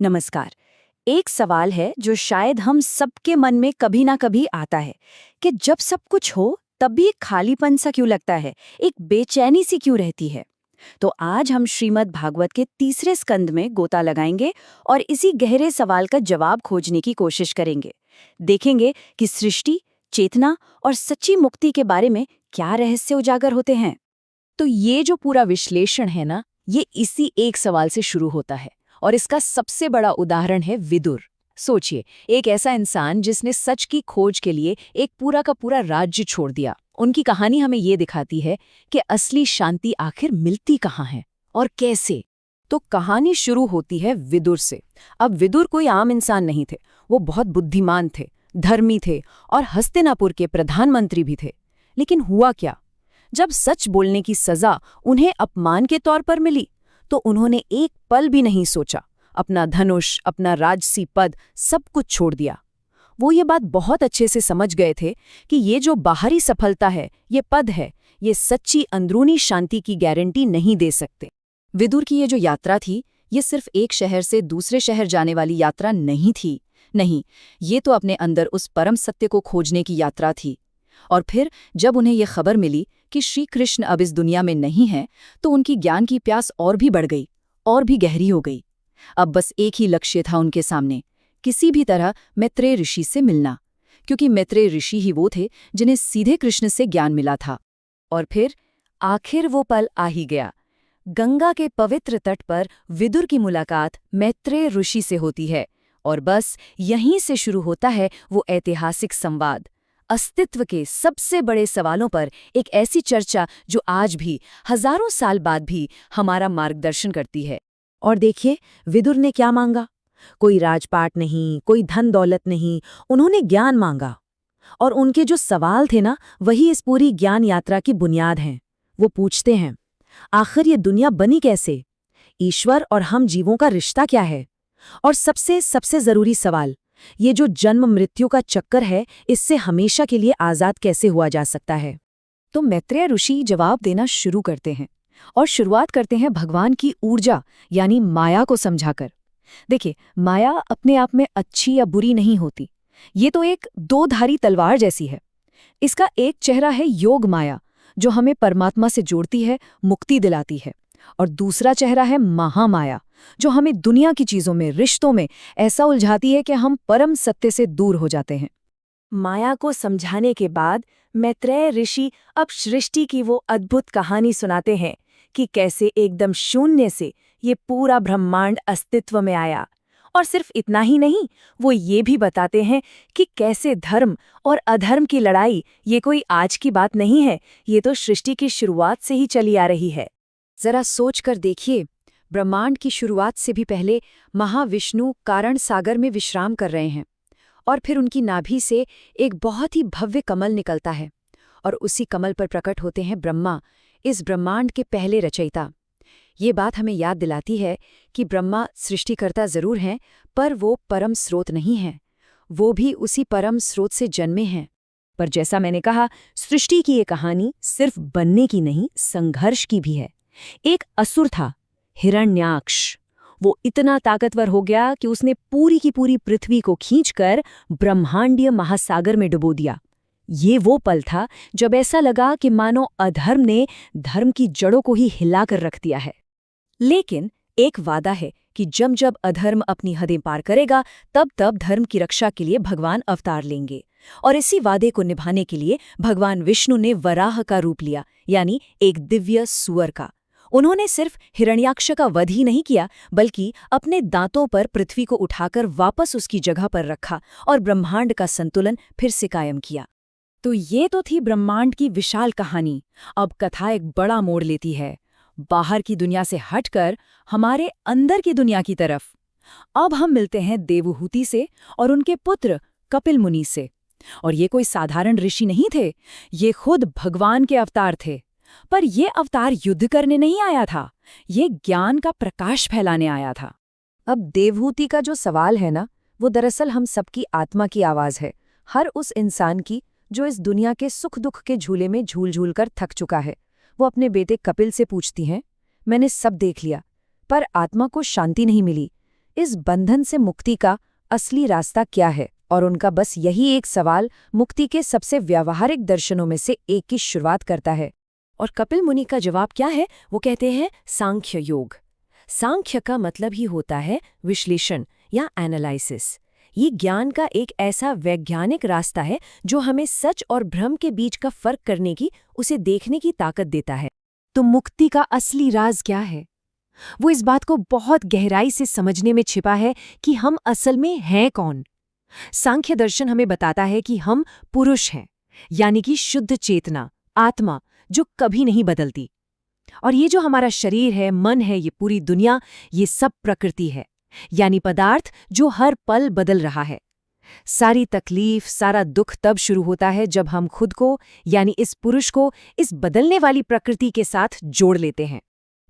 नमस्कार। एक सवाल है जो शायद हम सबके मन में कभी ना कभी आता है कि जब सब कुछ हो तब भी एक खालीपन सा क्यों लगता है, एक बेचैनी सी क्यों रहती है। तो आज हम श्रीमद् भागवत के तीसरे स्कंद में गोता लगाएंगे और इसी गहरे सवाल का जवाब खोजने की कोशिश करेंगे। देखेंगे कि सृष्टि, चेतना और सच्ची मुक्ति के बारे में क्या रहस्य उजागर होते हैं। तो ये जो पूरा विश्लेषण है ना, ये इसी एक सवाल से शुरू होता है और इसका सबसे बड़ा उदाहरण है विदुर। सोचिए, एक ऐसा इंसान जिसने सच की खोज के लिए एक पूरा का पूरा राज्य छोड़ दिया। उनकी कहानी हमें ये दिखाती है कि असली शांति आखिर मिलती कहाँ है और कैसे। तो कहानी शुरू होती है विदुर से। अब विदुर कोई आम इंसान नहीं थे, वो बहुत बुद्धिमान थे, धर्मी थे और हस्तिनापुर के प्रधानमंत्री भी थे। लेकिन हुआ क्या? जब सच बोलने की सजा उन्हें अपमान के तौर पर मिली तो उन्होंने एक पल भी नहीं सोचा, अपना धनुष, अपना राजसी पद सब कुछ छोड़ दिया। वो ये बात बहुत अच्छे से समझ गए थे कि ये जो बाहरी सफलता है, ये पद है, ये सच्ची अंदरूनी शांति की गारंटी नहीं दे सकते। विदुर की ये जो यात्रा थी, ये सिर्फ एक शहर से दूसरे शहर जाने वाली यात्रा नहीं थी। नहीं, ये तो अपने अंदर उस परम सत्य को खोजने की यात्रा थी। और फिर जब उन्हें यह खबर मिली कि श्री कृष्ण अब इस दुनिया में नहीं हैं, तो उनकी ज्ञान की प्यास और भी बढ़ गई, और भी गहरी हो गई। अब बस एक ही लक्ष्य था उनके सामने, किसी भी तरह मैत्रेय ऋषि से मिलना, क्योंकि मैत्रेय ऋषि ही वो थे जिन्हें सीधे कृष्ण से ज्ञान मिला था। और फिर आखिर वो पल आ ही गया। गंगा के पवित्र तट पर विदुर की मुलाकात मैत्रेय ऋषि से होती है, और बस यहीं से शुरू होता है वो ऐतिहासिक संवाद। अस्तित्व के सबसे बड़े सवालों पर एक ऐसी चर्चा जो आज भी, हजारों साल बाद भी हमारा मार्गदर्शन करती है। और देखिए, विदुर ने क्या मांगा? कोई राजपाट नहीं, कोई धन दौलत नहीं, उन्होंने ज्ञान मांगा। और उनके जो सवाल थे ना, वही इस पूरी ज्ञान यात्रा की बुनियाद हैं। वो पूछते हैं, आखिर ये दुनिया बनी कैसे? ईश्वर और हम जीवों का रिश्ता क्या है? और सबसे सबसे जरूरी सवाल, ये जो जन्म मृत्यु का चक्कर है, इससे हमेशा के लिए आजाद कैसे हुआ जा सकता है? तो मैत्रेय ऋषि जवाब देना शुरू करते हैं, और शुरुआत करते हैं भगवान की ऊर्जा यानी माया को समझाकर। देखिए, माया अपने आप में अच्छी या बुरी नहीं होती। ये तो एक दो-धारी तलवार जैसी है। इसका एक चेहरा है योग माया, जो हमें परमात्मा से जोड़ती है, मुक्ति दिलाती है। और दूसरा चेहरा है महामाया, जो हमें दुनिया की चीजों में, रिश्तों में ऐसा उलझाती है कि हम परम सत्य से दूर हो जाते हैं। माया को समझाने के बाद मैत्रेय ऋषि अब सृष्टि की वो अद्भुत कहानी सुनाते हैं कि कैसे एकदम शून्य से ये पूरा ब्रह्मांड अस्तित्व में आया। और सिर्फ इतना ही नहीं, वो ये भी बताते हैं कि कैसे धर्म और अधर्म की लड़ाई ये कोई आज की बात नहीं है, ये तो सृष्टि की शुरुआत से ही चली आ रही है। जरा सोच कर देखिए, ब्रह्मांड की शुरुआत से भी पहले महाविष्णु कारण सागर में विश्राम कर रहे हैं, और फिर उनकी नाभि से एक बहुत ही भव्य कमल निकलता है, और उसी कमल पर प्रकट होते हैं ब्रह्मा, इस ब्रह्मांड के पहले रचयिता। ये बात हमें याद दिलाती है कि ब्रह्मा सृष्टिकर्ता जरूर हैं, पर वो परम स्रोत नहीं हैं। वो भी उसी परम स्रोत से जन्मे हैं। पर जैसा मैंने कहा, सृष्टि की ये कहानी सिर्फ बनने की नहीं, संघर्ष की भी है। एक असुर था, हिरण्याक्ष। वो इतना ताकतवर हो गया कि उसने पूरी की पूरी पृथ्वी को खींचकर ब्रह्मांडीय महासागर में डुबो दिया। ये वो पल था जब ऐसा लगा कि मानो अधर्म ने धर्म की जड़ों को ही हिलाकर रख दिया है। लेकिन एक वादा है कि जब जब अधर्म अपनी हदें पार करेगा, तब तब धर्म की रक्षा के लिए भगवान अवतार लेंगे। और इसी वादे को निभाने के लिए भगवान विष्णु ने वराह का रूप लिया, यानी एक दिव्य सुअर का। उन्होंने सिर्फ हिरण्याक्ष का वध ही नहीं किया, बल्कि अपने दांतों पर पृथ्वी को उठाकर वापस उसकी जगह पर रखा और ब्रह्मांड का संतुलन फिर से कायम किया। तो ये तो थी ब्रह्मांड की विशाल कहानी। अब कथा एक बड़ा मोड़ लेती है, बाहर की दुनिया से हटकर हमारे अंदर की दुनिया की तरफ। अब हम मिलते हैं देवहूति से और उनके पुत्र कपिल मुनि से। और ये कोई साधारण ऋषि नहीं थे, ये खुद भगवान के अवतार थे। पर ये अवतार युद्ध करने नहीं आया था, ये ज्ञान का प्रकाश फैलाने आया था। अब देवहूति का जो सवाल है ना, वो दरअसल हम सबकी आत्मा की आवाज है, हर उस इंसान की जो इस दुनिया के सुख दुख के झूले में झूल झूल कर थक चुका है। वो अपने बेटे कपिल से पूछती हैं, मैंने सब देख लिया, पर आत्मा को शांति नहीं मिली। इस बंधन से मुक्ति का असली रास्ता क्या है? और उनका बस यही एक सवाल मुक्ति के सबसे व्यावहारिक दर्शनों में से एक की शुरुआत करता है। और कपिल मुनि का जवाब क्या है? वो कहते हैं सांख्य योग। सांख्य का मतलब ही होता है विश्लेषण या एनालिसिस। ये ज्ञान का एक ऐसा वैज्ञानिक रास्ता है जो हमें सच और भ्रम के बीच का फर्क करने की, उसे देखने की ताकत देता है। तो मुक्ति का असली राज क्या है? वो इस बात को बहुत गहराई से समझने में छिपा है कि हम असल में हैं कौन। सांख्य दर्शन हमें बताता है कि हम पुरुष हैं, यानी कि शुद्ध चेतना, आत्मा जो कभी नहीं बदलती। और ये जो हमारा शरीर है, मन है, ये पूरी दुनिया, ये सब प्रकृति है, यानी पदार्थ जो हर पल बदल रहा है। सारी तकलीफ, सारा दुख तब शुरू होता है जब हम खुद को, यानी इस पुरुष को, इस बदलने वाली प्रकृति के साथ जोड़ लेते हैं।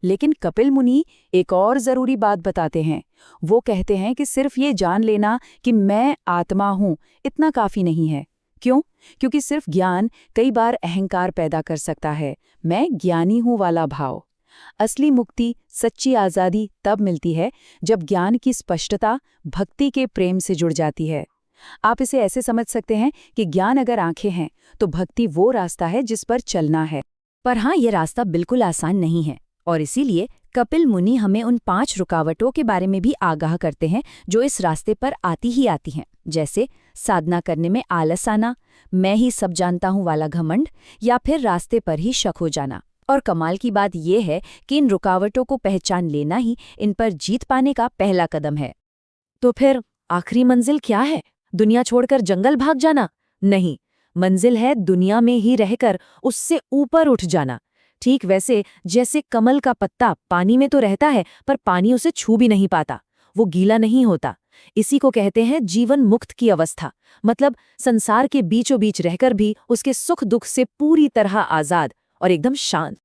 लेकिन कपिल मुनि एक और जरूरी बात बताते हैं। वो कहते हैं कि सिर्फ ये जान लेना कि मैं आत्मा हूं, इतना काफी नहीं है। क्यों? क्योंकि सिर्फ ज्ञान कई बार अहंकार पैदा कर सकता है, मैं ज्ञानी हूं वाला भाव। असली मुक्ति, सच्ची आज़ादी तब मिलती है जब ज्ञान की स्पष्टता भक्ति के प्रेम से जुड़ जाती है। आप इसे ऐसे समझ सकते हैं कि ज्ञान अगर आंखें हैं तो भक्ति वो रास्ता है जिस पर चलना है। पर हाँ, ये रास्ता बिल्कुल आसान नहीं है, और इसीलिए कपिल मुनि हमें उन 5 रुकावटों के बारे में भी आगाह करते हैं जो इस रास्ते पर आती ही आती हैं, जैसे साधना करने में आलस आना, मैं ही सब जानता हूँ वाला घमंड, या फिर रास्ते पर ही शक हो जाना। और कमाल की बात यह है कि इन रुकावटों को पहचान लेना ही इन पर जीत पाने का पहला कदम है। तो फिर आखिरी मंजिल क्या है? दुनिया छोड़कर जंगल भाग जाना? नहीं, मंजिल है दुनिया में ही रहकर उससे ऊपर उठ जाना। ठीक वैसे जैसे कमल का पत्ता पानी में तो रहता है, पर पानी उसे छू भी नहीं पाता, वो गीला नहीं होता। इसी को कहते हैं जीवन मुक्त की अवस्था, मतलब संसार के बीचों बीच रहकर भी उसके सुख दुख से पूरी तरह आजाद और एकदम शांत।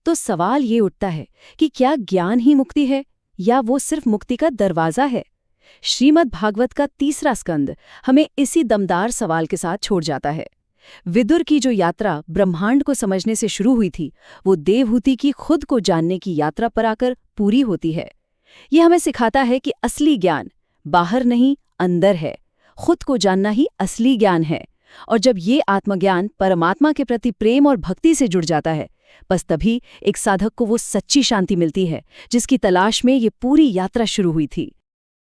तो सवाल ये उठता है कि क्या ज्ञान ही मुक्ति है, या वो सिर्फ मुक्ति का दरवाजा है? श्रीमद् भागवत का 3रा स्कंद हमें इसी दमदार सवाल के साथ छोड़ जाता है। विदुर की जो यात्रा ब्रह्मांड को समझने से शुरू हुई थी, वो देवहूति की खुद को जानने की यात्रा पर आकर पूरी होती है। ये हमें सिखाता है कि असली ज्ञान बाहर नहीं, अंदर है। खुद को जानना ही असली ज्ञान है। और जब ये आत्मज्ञान परमात्मा के प्रति प्रेम और भक्ति से जुड़ जाता है, बस तभी एक साधक को वो सच्ची शांति मिलती है जिसकी तलाश में ये पूरी यात्रा शुरू हुई थी।